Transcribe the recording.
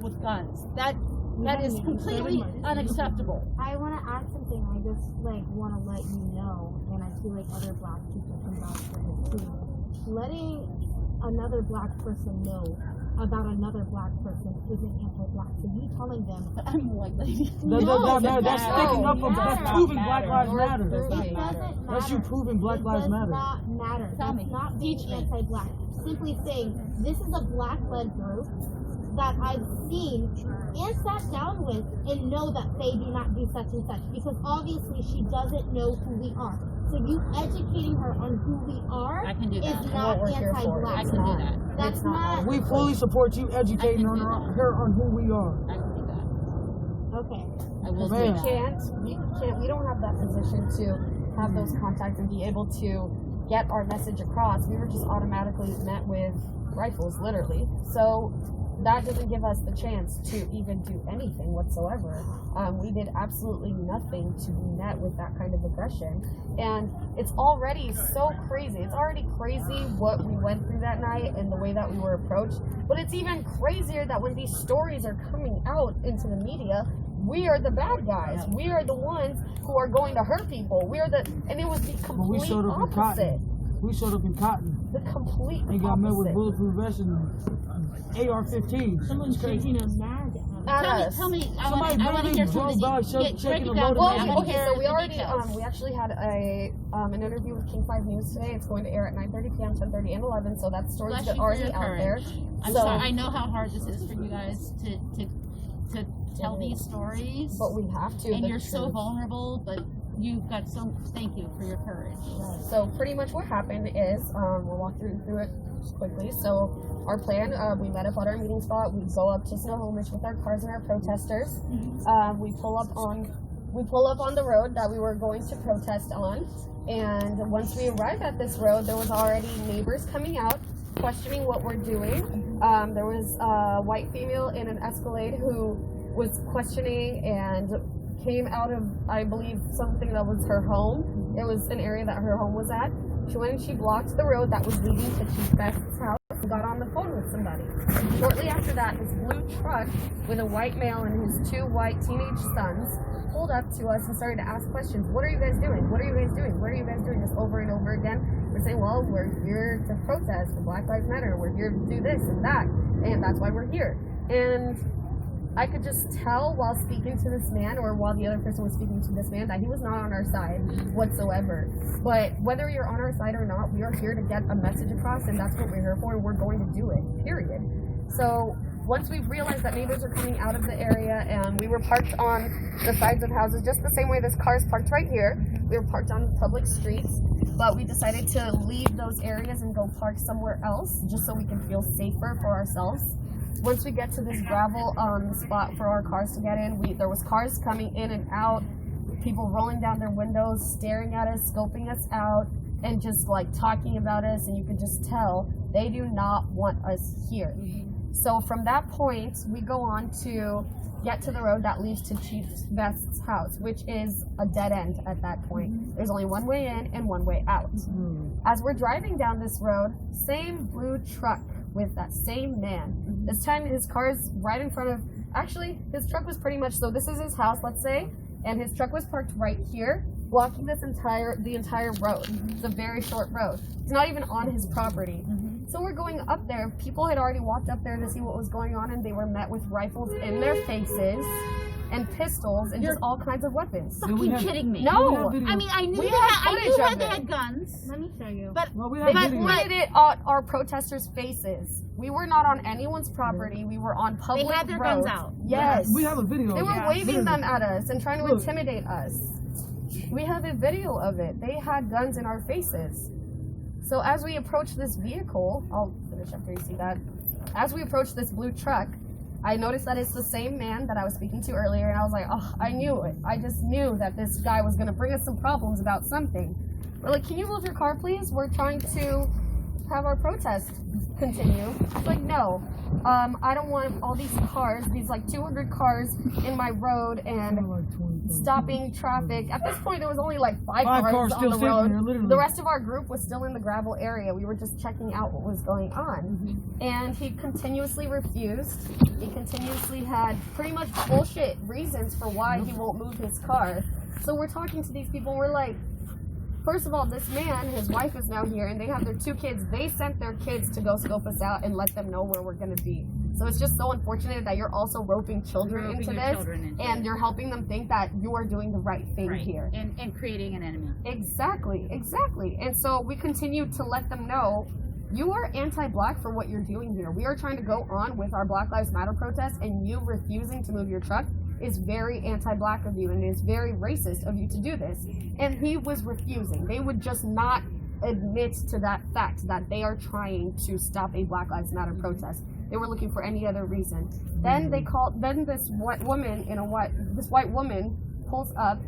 with guns. That is completely unacceptable. I want to add something. I just want to let you know, and I feel like other black people can vouch for this too. Letting another black person know about another black person isn't anti-black. So you telling them I'm a white lady. That's sticking up for that's proving Black Lives Matter. it doesn't matter. That's you proving Black Lives Matter. It does not matter. Tell That's me. not being anti-black. Simply saying this is a black-led group that I've seen and sat down with and know that they do not do such and such, because obviously she doesn't know who we are. So you educating her on who we are I can do is that. not What we're here for. anti-black. I can do that. That's not. We fully support you educating her on who we are. I can do that. Okay. I will do Man. that. We don't have that position to have those contacts and be able to get our message across. We were just automatically met with rifles, literally. So that doesn't give us the chance to even do anything whatsoever. We did absolutely nothing to be met with that kind of aggression. And it's already so crazy. It's already crazy what we went through that night and the way that we were approached. But it's even crazier that when these stories are coming out into the media, we are the bad guys. We are the ones who are going to hurt people. And it was the complete We showed up in opposite. cotton. We showed up in cotton. The complete And got met with opposite. bulletproof vests and AR-15s. Someone's shaking a mag at us. Tell me, I Somebody want to hear drove by something. shaking a Break it down. loaded Well, mag. okay, so we already details. we actually had an interview with King 5 News today. It's going to air at 9:30 p.m., 10:30, and 11. So that story's Bless you for already your out there. courage. I'm So- sorry. I know how hard this is for you guys to tell these stories. But we have to. And the you're so truth. vulnerable, but you've got thank you for your courage. So pretty much what happened is, we'll walk through it just quickly. So our plan, we met up at our meeting spot. We go up to Snohomish with our cars and our protesters. We pull up on the road that we were going to protest on. And once we arrived at this road, there was already neighbors coming out, questioning what we're doing. There was a white female in an Escalade who was questioning and came out of, I believe, something that was her home. It was an area that her home was at. She went and she blocked the road that was leading to Chief Best's house and got on the phone with somebody. Shortly after that, this blue truck with a white male and his two white teenage sons pulled up to us and started to ask questions. What are you guys doing? What are you guys doing? What are you guys doing? Just over and over again. We're saying, well, we're here to protest for Black Lives Matter. We're here to do this and that. And that's why we're here. And I could just tell while speaking to this man, or while the other person was speaking to this man, that he was not on our side whatsoever. But whether you're on our side or not, we are here to get a message across, and that's what we're here for, and we're going to do it, period. So once we've realized that neighbors are coming out of the area, and we were parked on the sides of houses, just the same way this car is parked right here. We were parked on public streets, but we decided to leave those areas and go park somewhere else, just so we can feel safer for ourselves. Once we get to this gravel spot for our cars to get in, there was cars coming in and out, people rolling down their windows, staring at us, scoping us out, and just talking about us, and you could just tell they do not want us here. So from that point, we go on to get to the road that leads to Chief Best's house, which is a dead end at that point. There's only one way in and one way out. As we're driving down this road, same blue truck with that same man. This time his car is right in front of, actually his truck was pretty much, so this is his house, let's say, and his truck was parked right here, blocking the entire road. It's a very short road. It's not even on his property. So we're going up there. People had already walked up there to see what was going on, and they were met with rifles in their faces and pistols and just all kinds of weapons. Fucking kidding me. No! I mean, I knew We they have had, footage of they it. had guns. Let me show you. But We They have video. pointed it at our protesters' faces. We were not on anyone's property. We were on public they had their roads. guns out. Yes. We have a video. They were waving them at us and trying to Look. intimidate us. We have a video of it. They had guns in our faces. So as we approach this vehicle, I'll finish after you see that. As we approach this blue truck, I noticed that it's the same man that I was speaking to earlier, and I was like, oh, I knew it. I just knew that this guy was going to bring us some problems about something. We're like, can you move your car, please? We're trying to have our protest continue. It's like, no, I don't want all these cars, these like 200 cars in my road and stopping traffic. At this point, there was only like five cars on the road. The rest of our group was still in the gravel area. We were just checking out what was going on. And he continuously refused. He continuously had pretty much bullshit reasons for why he won't move his car. So we're talking to these people, and we're like, first of all, this man, his wife is now here, and they have their 2 kids. They sent their kids to go scope us out and let them know where we're going to be. So it's just so unfortunate that you're also roping children into this, and you're helping them think that you are doing the right thing here. And creating an enemy. Exactly. And so we continue to let them know, you are anti-Black for what you're doing here. We are trying to go on with our Black Lives Matter protest, and you refusing to move your truck is very anti-Black of you, and it is very racist of you to do this. And he was refusing. They would just not admit to that fact that they are trying to stop a Black Lives Matter protest. They were looking for any other reason. Then this white woman pulls up